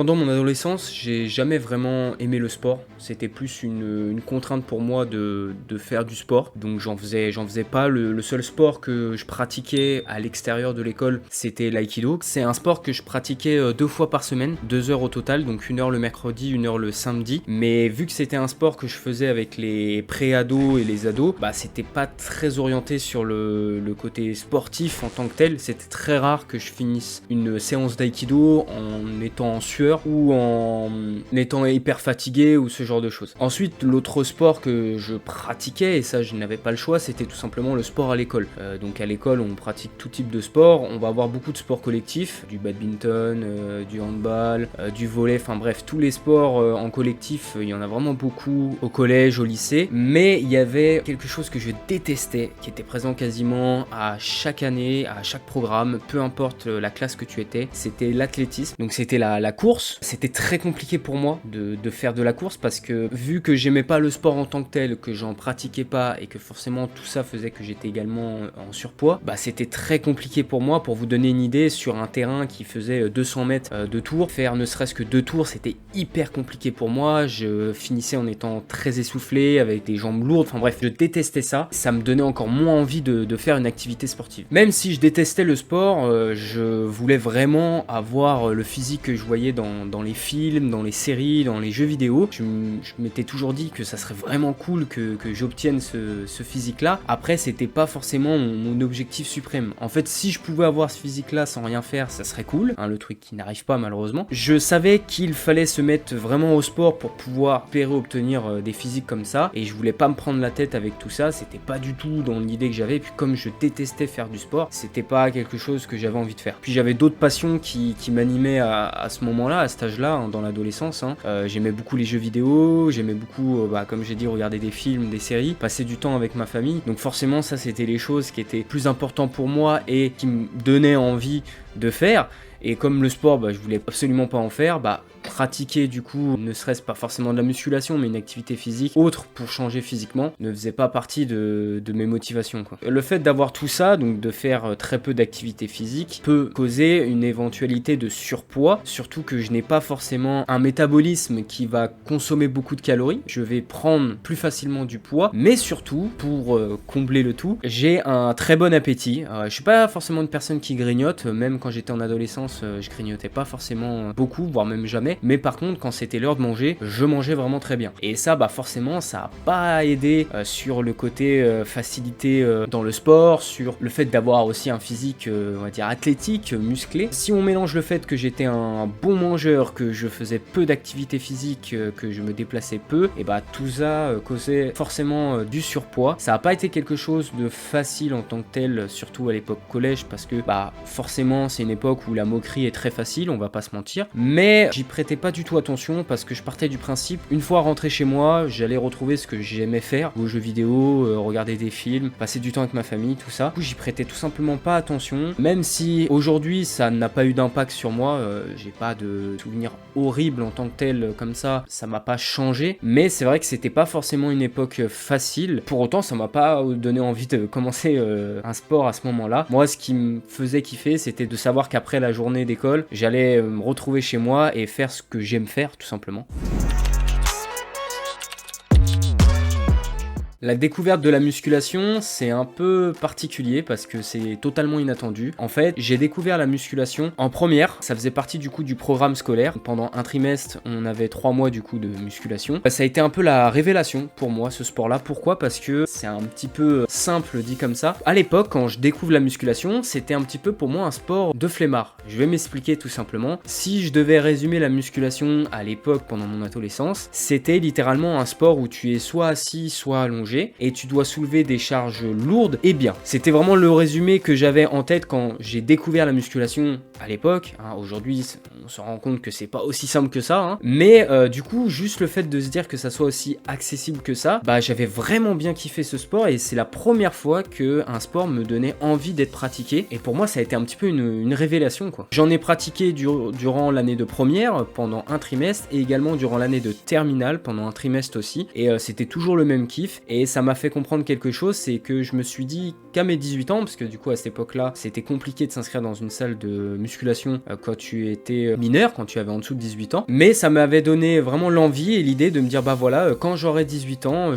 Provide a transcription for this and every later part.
Pendant mon adolescence, j'ai jamais vraiment aimé le sport. C'était plus une contrainte pour moi de faire du sport. Donc j'en faisais pas. Le seul sport que je pratiquais à l'extérieur de l'école, c'était l'aïkido. C'est un sport que je pratiquais 2 fois par semaine, 2 heures au total, donc 1 heure le mercredi, 1 heure le samedi. Mais vu que c'était un sport que je faisais avec les pré-ados et les ados, bah c'était pas très orienté sur le côté sportif en tant que tel. C'était très rare que je finisse une séance d'aïkido en étant en sueur ou en étant hyper fatigué ou ce genre de choses. Ensuite, l'autre sport que je pratiquais, et ça je n'avais pas le choix, c'était tout simplement le sport à l'école. Donc à l'école, on pratique tout type de sport. On va avoir beaucoup de sports collectifs, du badminton, du handball, du volley, enfin bref, tous les sports en collectif, il y en a vraiment beaucoup au collège, au lycée. Mais il y avait quelque chose que je détestais, qui était présent quasiment à chaque année, à chaque programme, peu importe la classe que tu étais, c'était l'athlétisme. Donc c'était la course. C'était très compliqué pour moi de faire de la course parce que vu que j'aimais pas le sport en tant que tel, que j'en pratiquais pas et que forcément tout ça faisait que j'étais également en surpoids, bah c'était très compliqué pour moi. Pour vous donner une idée, sur un terrain qui faisait 200 mètres de tour, faire ne serait-ce que 2 tours, c'était hyper compliqué pour moi. Je finissais en étant très essoufflé, avec des jambes lourdes, enfin bref, je détestais ça. Ça me donnait encore moins envie de faire une activité sportive. Même si je détestais le sport, je voulais vraiment avoir le physique que je voyais dans les films, dans les séries, dans les jeux vidéo. Je m'étais toujours dit que ça serait vraiment cool que j'obtienne ce physique-là. Après, c'était pas forcément mon objectif suprême. En fait, si je pouvais avoir ce physique-là sans rien faire, ça serait cool. Hein, le truc qui n'arrive pas malheureusement. Je savais qu'il fallait se mettre vraiment au sport pour pouvoir espérer obtenir des physiques comme ça. Et je voulais pas me prendre la tête avec tout ça. C'était pas du tout dans l'idée que j'avais. Et puis comme je détestais faire du sport, c'était pas quelque chose que j'avais envie de faire. Puis j'avais d'autres passions qui m'animaient à ce moment-là, à cet âge-là, hein, dans l'adolescence. J'aimais beaucoup les jeux vidéo, j'aimais beaucoup, comme j'ai dit, regarder des films, des séries, passer du temps avec ma famille. Donc forcément, ça, c'était les choses qui étaient plus importantes pour moi et qui me donnaient envie de faire. Et comme le sport, je voulais absolument pas en faire, pratiquer du coup, ne serait-ce pas forcément de la musculation, mais une activité physique autre pour changer physiquement, ne faisait pas partie de mes motivations, quoi. Le fait d'avoir tout ça, donc de faire très peu d'activité physique, peut causer une éventualité de surpoids, surtout que je n'ai pas forcément un métabolisme qui va consommer beaucoup de calories. Je vais prendre plus facilement du poids, mais surtout, pour combler le tout, j'ai un très bon appétit. Je suis pas forcément une personne qui grignote, même quand j'étais en adolescence, je grignotais pas forcément beaucoup, voire même jamais. Mais par contre, quand c'était l'heure de manger, je mangeais vraiment très bien. Et ça, forcément, ça a pas aidé sur le côté facilité dans le sport, sur le fait d'avoir aussi un physique, on va dire, athlétique, musclé. Si on mélange le fait que j'étais un bon mangeur, que je faisais peu d'activité physique, que je me déplaçais peu, et tout ça causait forcément du surpoids. Ça a pas été quelque chose de facile en tant que tel, surtout à l'époque collège, parce que forcément, c'est une époque où la moquerie est très facile, on va pas se mentir. Mais j'y prêtais pas du tout attention parce que je partais du principe, une fois rentré chez moi, j'allais retrouver ce que j'aimais faire, jouer aux jeux vidéo, regarder des films, passer du temps avec ma famille, tout ça. Du coup, j'y prêtais tout simplement pas attention, même si aujourd'hui ça n'a pas eu d'impact sur moi, j'ai pas de souvenirs horribles en tant que tel comme ça m'a pas changé, mais c'est vrai que c'était pas forcément une époque facile. Pour autant, ça m'a pas donné envie de commencer un sport à ce moment-là. Moi, ce qui me faisait kiffer, c'était de savoir qu'après la journée d'école, j'allais me retrouver chez moi et faire ce que j'aime faire, tout simplement. La découverte de la musculation, c'est un peu particulier parce que c'est totalement inattendu. En fait, j'ai découvert la musculation en première, ça faisait partie du coup du programme scolaire. Pendant un trimestre, on avait 3 mois du coup de musculation. Ça a été un peu la révélation pour moi, ce sport-là. Pourquoi ? Parce que c'est un petit peu simple dit comme ça. À l'époque, quand je découvre la musculation, c'était un petit peu pour moi un sport de flemmard. Je vais m'expliquer tout simplement. Si je devais résumer la musculation à l'époque pendant mon adolescence, c'était littéralement un sport où tu es soit assis, soit allongé, et tu dois soulever des charges lourdes et bien. C'était vraiment le résumé que j'avais en tête quand j'ai découvert la musculation à l'époque. Aujourd'hui, on se rend compte que c'est pas aussi simple que ça, mais du coup, juste le fait de se dire que ça soit aussi accessible que ça, j'avais vraiment bien kiffé ce sport et c'est la première fois qu'un sport me donnait envie d'être pratiqué. Et pour moi, ça a été un petit peu une révélation, quoi. J'en ai pratiqué durant l'année de première pendant un trimestre et également durant l'année de terminale pendant un trimestre aussi. Et c'était toujours le même kiff. Et et ça m'a fait comprendre quelque chose, c'est que je me suis dit qu'à mes 18 ans, parce que du coup à cette époque-là, c'était compliqué de s'inscrire dans une salle de musculation quand tu étais mineur, quand tu avais en dessous de 18 ans, mais ça m'avait donné vraiment l'envie et l'idée de me dire bah voilà, quand j'aurai 18 ans,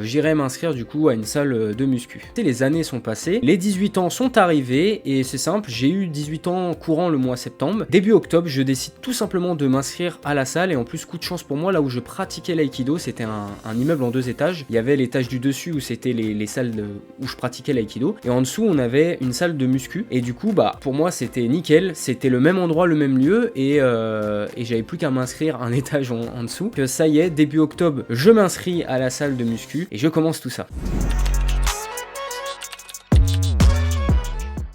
j'irai m'inscrire du coup à une salle de muscu. Et les années sont passées, les 18 ans sont arrivés et c'est simple, j'ai eu 18 ans courant le mois septembre. Début octobre, je décide tout simplement de m'inscrire à la salle et en plus coup de chance pour moi, là où je pratiquais l'aïkido, c'était un immeuble en 2 étages. Il y avait l'étage du dessus où c'était les salles où je pratiquais l'aïkido et en dessous on avait une salle de muscu et du coup bah pour moi c'était nickel, c'était le même endroit, le même lieu et j'avais plus qu'à m'inscrire un étage en dessous. Que ça y est, début octobre, je m'inscris à la salle de muscu et je commence tout ça.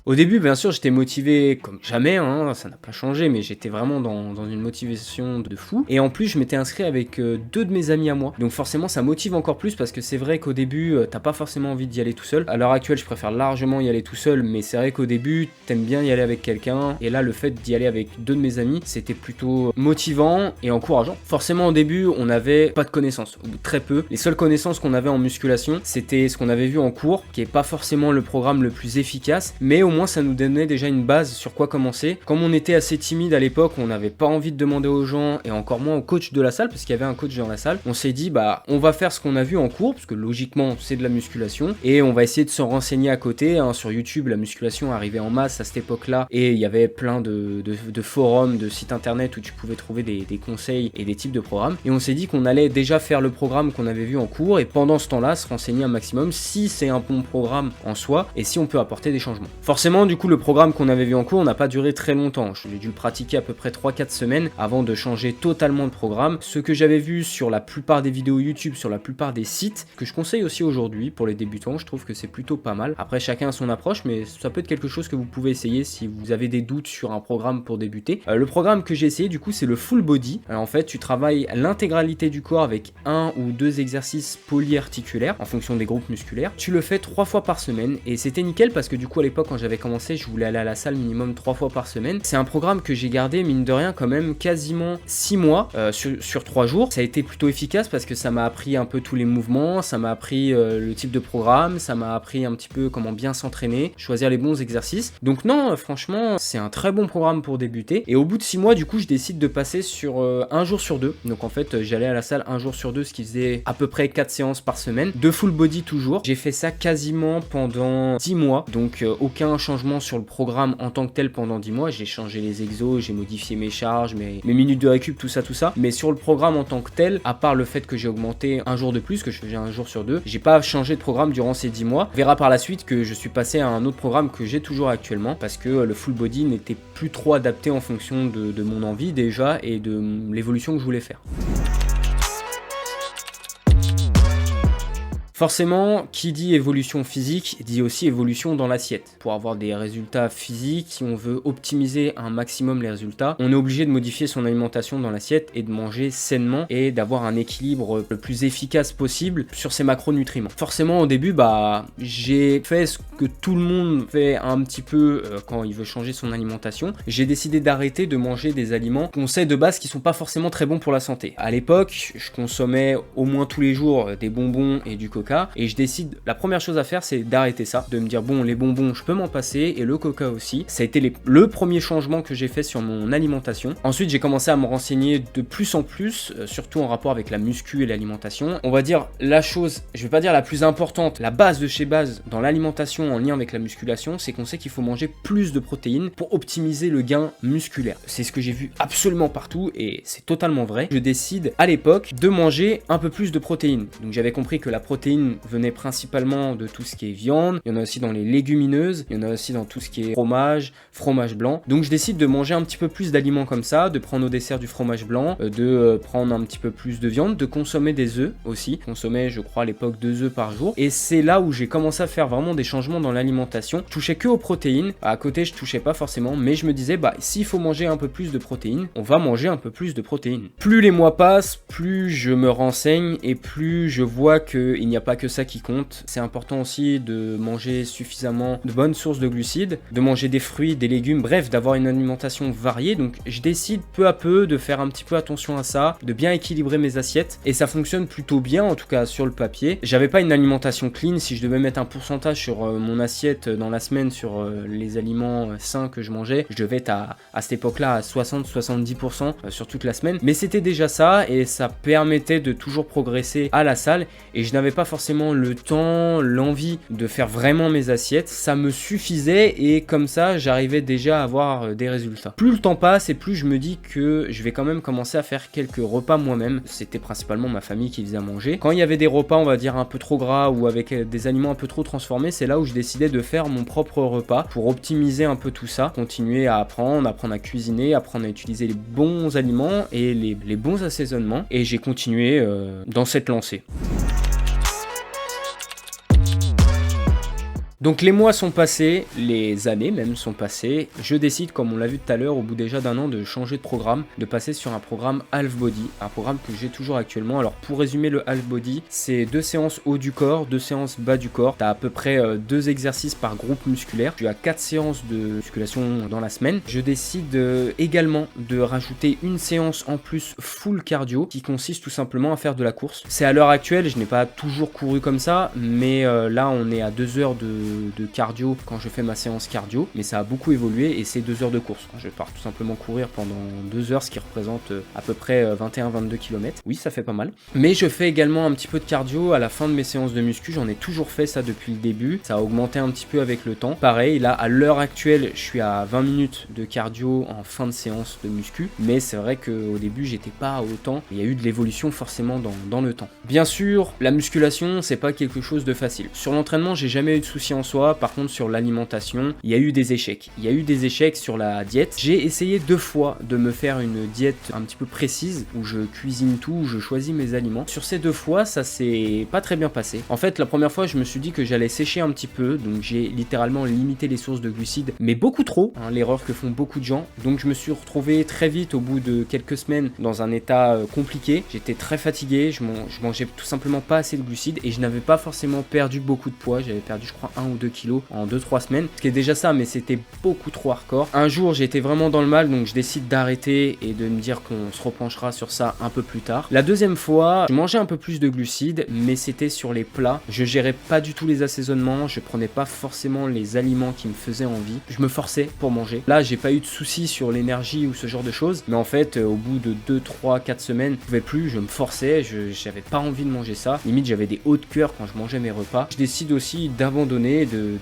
Au début, bien sûr, j'étais motivé comme jamais, hein, ça n'a pas changé, mais j'étais vraiment dans une motivation de fou. Et en plus, je m'étais inscrit avec 2 de mes amis à moi. Donc forcément, ça motive encore plus parce que c'est vrai qu'au début, t'as pas forcément envie d'y aller tout seul. À l'heure actuelle, je préfère largement y aller tout seul, mais c'est vrai qu'au début, t'aimes bien y aller avec quelqu'un. Et là, le fait d'y aller avec 2 de mes amis, c'était plutôt motivant et encourageant. Forcément, au début, on n'avait pas de connaissances, ou très peu. Les seules connaissances qu'on avait en musculation, c'était ce qu'on avait vu en cours, qui est pas forcément le programme le plus efficace, mais au moins ça nous donnait déjà une base sur quoi commencer. Comme on était assez timide à l'époque, on n'avait pas envie de demander aux gens et encore moins au coach de la salle parce qu'il y avait un coach dans la salle, on s'est dit bah on va faire ce qu'on a vu en cours parce que logiquement c'est de la musculation et on va essayer de se renseigner à côté, hein. Sur YouTube la musculation arrivait en masse à cette époque là et il y avait plein de forums, de sites internet où tu pouvais trouver des conseils et des types de programmes et on s'est dit qu'on allait déjà faire le programme qu'on avait vu en cours et pendant ce temps là se renseigner un maximum si c'est un bon programme en soi et si on peut apporter des changements. Forcément du coup le programme qu'on avait vu en cours n'a pas duré très longtemps, j'ai dû le pratiquer à peu près 3-4 semaines avant de changer totalement de programme. Ce que j'avais vu sur la plupart des vidéos YouTube, sur la plupart des sites, que je conseille aussi aujourd'hui pour les débutants, je trouve que c'est plutôt pas mal. Après chacun a son approche mais ça peut être quelque chose que vous pouvez essayer si vous avez des doutes sur un programme pour débuter. Le programme que j'ai essayé du coup c'est le full body. En fait tu travailles l'intégralité du corps avec 1 ou 2 exercices polyarticulaires en fonction des groupes musculaires. Tu le fais 3 fois par semaine et c'était nickel parce que du coup à l'époque quand j'avais commencé, je voulais aller à la salle minimum 3 fois par semaine. C'est un programme que j'ai gardé, mine de rien, quand même quasiment 6 mois sur 3 jours. Ça a été plutôt efficace parce que ça m'a appris un peu tous les mouvements, ça m'a appris le type de programme, ça m'a appris un petit peu comment bien s'entraîner, choisir les bons exercices. Donc non, franchement, c'est un très bon programme pour débuter. Et au bout de 6 mois, du coup, je décide de passer sur 1 jour sur 2. Donc en fait, j'allais à la salle 1 jour sur 2, ce qui faisait à peu près 4 séances par semaine. De full body toujours. J'ai fait ça quasiment pendant 10 mois. Donc aucun changement sur le programme en tant que tel pendant 10 mois. J'ai changé les exos, j'ai modifié mes charges, mes minutes de récup, tout ça. Mais sur le programme en tant que tel, à part le fait que j'ai augmenté 1 jour de plus, que je faisais 1 jour sur 2, j'ai pas changé de programme durant ces 10 mois. On verra par la suite que je suis passé à un autre programme que j'ai toujours actuellement parce que le full body n'était plus trop adapté en fonction de mon envie déjà et de l'évolution que je voulais faire. Forcément, qui dit évolution physique dit aussi évolution dans l'assiette. Pour avoir des résultats physiques, si on veut optimiser un maximum les résultats, on est obligé de modifier son alimentation dans l'assiette et de manger sainement et d'avoir un équilibre le plus efficace possible sur ses macronutriments. Forcément, au début, j'ai fait ce que tout le monde fait un petit peu quand il veut changer son alimentation. J'ai décidé d'arrêter de manger des aliments qu'on sait de base qui sont pas forcément très bons pour la santé. À l'époque, je consommais au moins tous les jours des bonbons et du coca. Et je décide, la première chose à faire c'est d'arrêter ça, de me dire bon les bonbons je peux m'en passer et le coca aussi. Ça a été le premier changement que j'ai fait sur mon alimentation. Ensuite j'ai commencé à me renseigner de plus en plus, surtout en rapport avec la muscu et l'alimentation. On va dire la chose, je vais pas dire la plus importante, la base de chez base dans l'alimentation en lien avec la musculation, c'est qu'on sait qu'il faut manger plus de protéines pour optimiser le gain musculaire. C'est ce que j'ai vu absolument partout et c'est totalement vrai. Je décide à l'époque de manger un peu plus de protéines. Donc j'avais compris que la protéine venait principalement de tout ce qui est viande, il y en a aussi dans les légumineuses, il y en a aussi dans tout ce qui est fromage blanc. Donc je décide de manger un petit peu plus d'aliments comme ça, de prendre au dessert du fromage blanc, de prendre un petit peu plus de viande, de consommer des œufs aussi. Je consommais je crois à l'époque 2 œufs par jour et c'est là où j'ai commencé à faire vraiment des changements dans l'alimentation. Je touchais que aux protéines, à côté je touchais pas forcément, mais je me disais s'il faut manger un peu plus de protéines, on va manger un peu plus de protéines. Plus les mois passent, plus je me renseigne et plus je vois qu'il n'y a pas que ça qui compte. C'est important aussi de manger suffisamment de bonnes sources de glucides, de manger des fruits, des légumes, bref, d'avoir une alimentation variée. Donc je décide peu à peu de faire un petit peu attention à ça, de bien équilibrer mes assiettes et ça fonctionne plutôt bien, en tout cas sur le papier. J'avais pas une alimentation clean. Si je devais mettre un pourcentage sur mon assiette dans la semaine sur les aliments sains que je mangeais, je devais être à cette époque-là à 60-70% sur toute la semaine. Mais c'était déjà ça et ça permettait de toujours progresser à la salle et je n'avais pas forcément le temps, l'envie de faire vraiment mes assiettes. Ça me suffisait et comme ça, j'arrivais déjà à avoir des résultats. Plus le temps passe et plus je me dis que je vais quand même commencer à faire quelques repas moi-même. C'était principalement ma famille qui faisait à manger. Quand il y avait des repas, on va dire un peu trop gras ou avec des aliments un peu trop transformés, c'est là où je décidais de faire mon propre repas pour optimiser un peu tout ça, continuer à apprendre à cuisiner, apprendre à utiliser les bons aliments et les bons assaisonnements. Et j'ai continué dans cette lancée. Donc les mois sont passés, les années même sont passées. Je décide, comme on l'a vu tout à l'heure, au bout déjà d'un an, de changer de programme, de passer sur un programme Half Body, un programme que j'ai toujours actuellement. Alors pour résumer le Half Body, c'est 2 séances haut du corps, 2 séances bas du corps. Tu as à peu près 2 exercices par groupe musculaire. Tu as 4 séances de musculation dans la semaine. Je décide également de rajouter une séance en plus full cardio qui consiste tout simplement à faire de la course. C'est à l'heure actuelle, je n'ai pas toujours couru comme ça, mais là on est à 2 heures de cardio quand je fais ma séance cardio, mais ça a beaucoup évolué et c'est 2 heures de course. Je pars tout simplement courir pendant 2 heures, ce qui représente à peu près 21-22 km. Oui, ça fait pas mal. Mais je fais également un petit peu de cardio à la fin de mes séances de muscu. J'en ai toujours fait ça depuis le début. Ça a augmenté un petit peu avec le temps. Pareil, là, à l'heure actuelle, je suis à 20 minutes de cardio en fin de séance de muscu, mais c'est vrai qu'au début, j'étais pas à autant. Il y a eu de l'évolution forcément dans le temps. Bien sûr, la musculation, c'est pas quelque chose de facile. Sur l'entraînement, j'ai jamais eu de soucis en soi. Par contre, sur l'alimentation, il y a eu des échecs. Il y a eu des échecs sur la diète. J'ai essayé 2 fois de me faire une diète un petit peu précise où je cuisine tout, où je choisis mes aliments. Sur ces 2 fois, ça s'est pas très bien passé. En fait, la première fois, je me suis dit que j'allais sécher un petit peu, donc j'ai littéralement limité les sources de glucides, mais beaucoup trop, hein, l'erreur que font beaucoup de gens. Donc je me suis retrouvé très vite au bout de quelques semaines dans un état compliqué. J'étais très fatigué, je mangeais tout simplement pas assez de glucides et je n'avais pas forcément perdu beaucoup de poids. J'avais perdu, je crois, 1 ou 2 kilos en 2-3 semaines, ce qui est déjà ça, mais c'était beaucoup trop hardcore. Un jour, j'étais vraiment dans le mal, donc je décide d'arrêter et de me dire qu'on se repenchera sur ça un peu plus tard. La deuxième fois, je mangeais un peu plus de glucides, mais c'était sur les plats. Je gérais pas du tout les assaisonnements, je prenais pas forcément les aliments qui me faisaient envie. Je me forçais pour manger. Là, j'ai pas eu de soucis sur l'énergie ou ce genre de choses, mais en fait, au bout de 2, 3, 4 semaines, je pouvais plus, je me forçais, j'avais pas envie de manger ça. Limite, j'avais des hauts de cœur quand je mangeais mes repas. Je décide aussi d'abandonner, de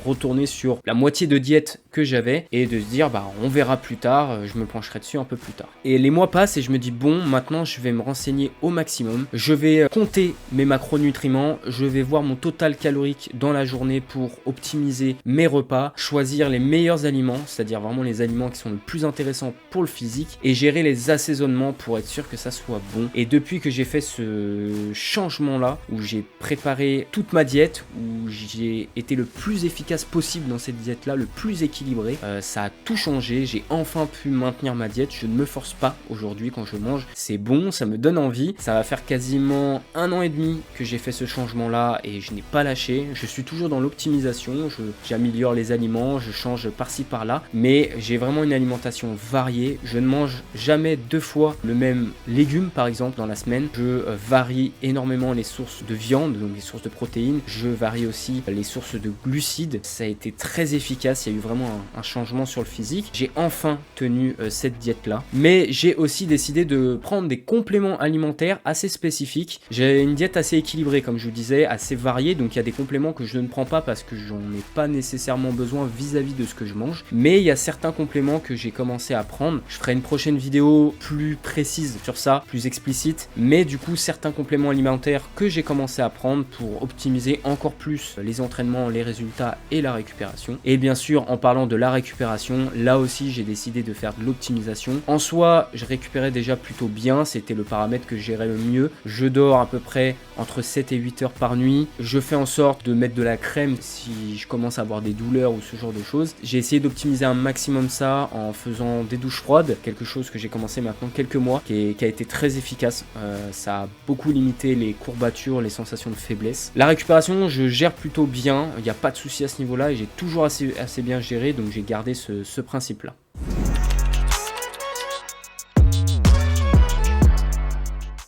retourner sur la moitié de diète que j'avais et de se dire bah on verra plus tard, je me pencherai dessus un peu plus tard. Et les mois passent et je me dis bon, maintenant je vais me renseigner au maximum, je vais compter mes macronutriments, je vais voir mon total calorique dans la journée pour optimiser mes repas, choisir les meilleurs aliments, c'est-à-dire vraiment les aliments qui sont le plus intéressants pour le physique et gérer les assaisonnements pour être sûr que ça soit bon. Et depuis que j'ai fait ce changement là, où j'ai préparé toute ma diète, où j'ai été le plus efficace possible dans cette diète là, le plus équilibré, ça a tout changé. J'ai enfin pu maintenir ma diète, je ne me force pas aujourd'hui quand je mange, c'est bon, ça me donne envie. Ça va faire quasiment 1 an et demi que j'ai fait ce changement là et je n'ai pas lâché. Je suis toujours dans l'optimisation, j'améliore les aliments, je change par-ci par-là, mais j'ai vraiment une alimentation variée. Je ne mange jamais 2 fois le même légume par exemple dans la semaine. Je varie énormément les sources de viande, donc les sources de protéines. Je varie aussi les sources de glucides. Ça a été très efficace, il y a eu vraiment un changement sur le physique. J'ai enfin tenu cette diète là, mais j'ai aussi décidé de prendre des compléments alimentaires assez spécifiques. J'ai une diète assez équilibrée comme je vous disais, assez variée, donc il y a des compléments que je ne prends pas parce que j'en ai pas nécessairement besoin vis-à-vis de ce que je mange, mais il y a certains compléments que j'ai commencé à prendre. Je ferai une prochaine vidéo plus précise sur ça, plus explicite, mais du coup certains compléments alimentaires que j'ai commencé à prendre pour optimiser encore plus les entraînements l'entraînement, les résultats et la récupération. Et bien sûr, en parlant de la récupération, là aussi j'ai décidé de faire de l'optimisation. En soi, je récupérais déjà plutôt bien, c'était le paramètre que je gérais le mieux. Je dors à peu près entre 7 et 8 heures par nuit. Je fais en sorte de mettre de la crème si je commence à avoir des douleurs ou ce genre de choses. J'ai essayé d'optimiser un maximum ça en faisant des douches froides, quelque chose que j'ai commencé maintenant quelques mois, qui a été très efficace. Ça a beaucoup limité les courbatures, les sensations de faiblesse. La récupération, je gère plutôt bien, il n'y a pas de souci à ce niveau-là et j'ai toujours assez bien géré, donc j'ai gardé ce principe-là.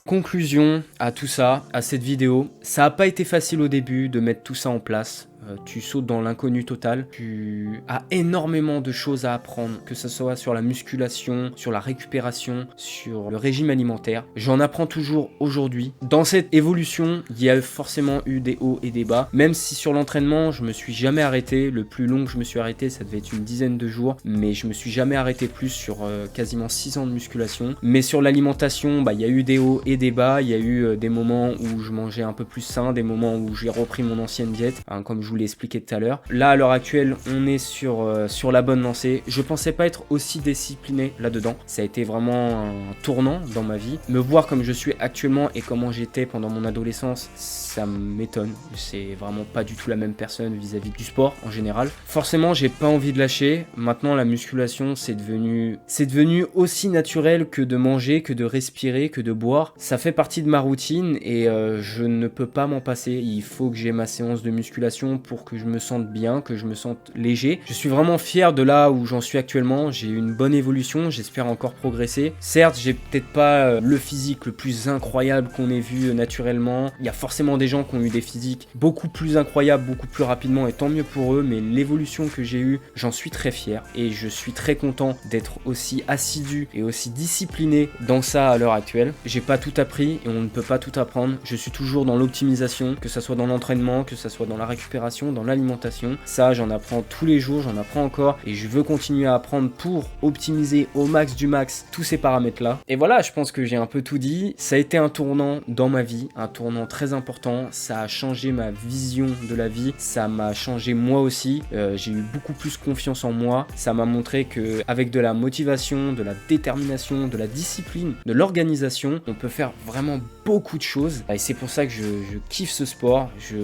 Conclusion à tout ça, à cette vidéo, ça n'a pas été facile au début de mettre tout ça en place. Tu sautes dans l'inconnu total, tu as énormément de choses à apprendre, que ce soit sur la musculation, sur la récupération, sur le régime alimentaire. J'en apprends toujours aujourd'hui. Dans cette évolution, il y a forcément eu des hauts et des bas, même si sur l'entraînement, je me suis jamais arrêté. Le plus long que je me suis arrêté, ça devait être une dizaine de jours, mais je me suis jamais arrêté plus sur quasiment 6 ans de musculation. Mais sur l'alimentation, il y a eu des hauts et des bas, il y a eu des moments où je mangeais un peu plus sain, des moments où j'ai repris mon ancienne diète, comme je vous l'ai expliqué tout à l'heure. Là, à l'heure actuelle, on est sur la bonne lancée. Je pensais pas être aussi discipliné là-dedans. Ça a été vraiment un tournant dans ma vie. Me voir comme je suis actuellement et comment j'étais pendant mon adolescence, ça m'étonne. C'est vraiment pas du tout la même personne vis-à-vis du sport en général. Forcément, j'ai pas envie de lâcher. Maintenant, la musculation, c'est devenu aussi naturel que de manger, que de respirer, que de boire. Ça fait partie de ma routine et je ne peux pas m'en passer. Il faut que j'ai ma séance de musculation pour que je me sente bien, que je me sente léger. Je suis vraiment fier de là où j'en suis actuellement. J'ai eu une bonne évolution, j'espère encore progresser. Certes, j'ai peut-être pas le physique le plus incroyable qu'on ait vu naturellement. Il y a forcément des gens qui ont eu des physiques beaucoup plus incroyables, beaucoup plus rapidement et tant mieux pour eux, mais l'évolution que j'ai eue, j'en suis très fier et je suis très content d'être aussi assidu et aussi discipliné dans ça à l'heure actuelle. J'ai pas tout appris et on ne peut pas tout apprendre. Je suis toujours dans l'optimisation, que ça soit dans l'entraînement, que ça soit dans la récupération, dans l'alimentation. Ça, j'en apprends tous les jours, j'en apprends encore et je veux continuer à apprendre pour optimiser au max du max tous ces paramètres-là. Et voilà, je pense que j'ai un peu tout dit. Ça a été un tournant dans ma vie, un tournant très important. Ça a changé ma vision de la vie, ça m'a changé moi aussi. J'ai eu beaucoup plus confiance en moi. Ça m'a montré que avec de la motivation, de la détermination, de la discipline, de l'organisation, on peut faire vraiment beaucoup de choses. Et c'est pour ça que je kiffe ce sport. Je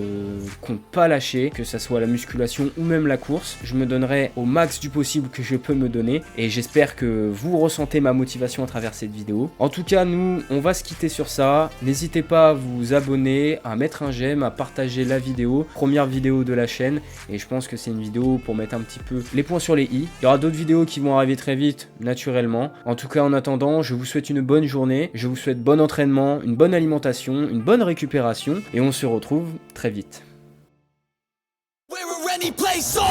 compte pas lâcher, que ça soit la musculation ou même la course. Je me donnerai au max du possible que je peux me donner et j'espère que vous ressentez ma motivation à travers cette vidéo. En tout cas, nous, on va se quitter sur ça. N'hésitez pas à vous abonner, à mettre un j'aime, à partager la vidéo. Première vidéo de la chaîne et je pense que c'est une vidéo pour mettre un petit peu les points sur les i. Il y aura d'autres vidéos qui vont arriver très vite, naturellement. En tout cas, en attendant, je vous souhaite une bonne journée. Je vous souhaite bon entraînement, une bonne alimentation, une bonne récupération et on se retrouve très vite. Any place on.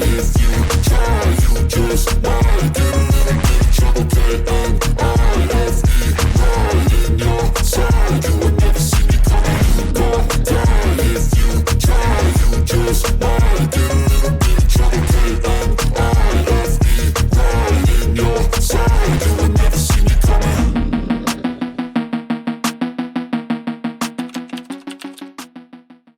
If you try, you just might get in trouble.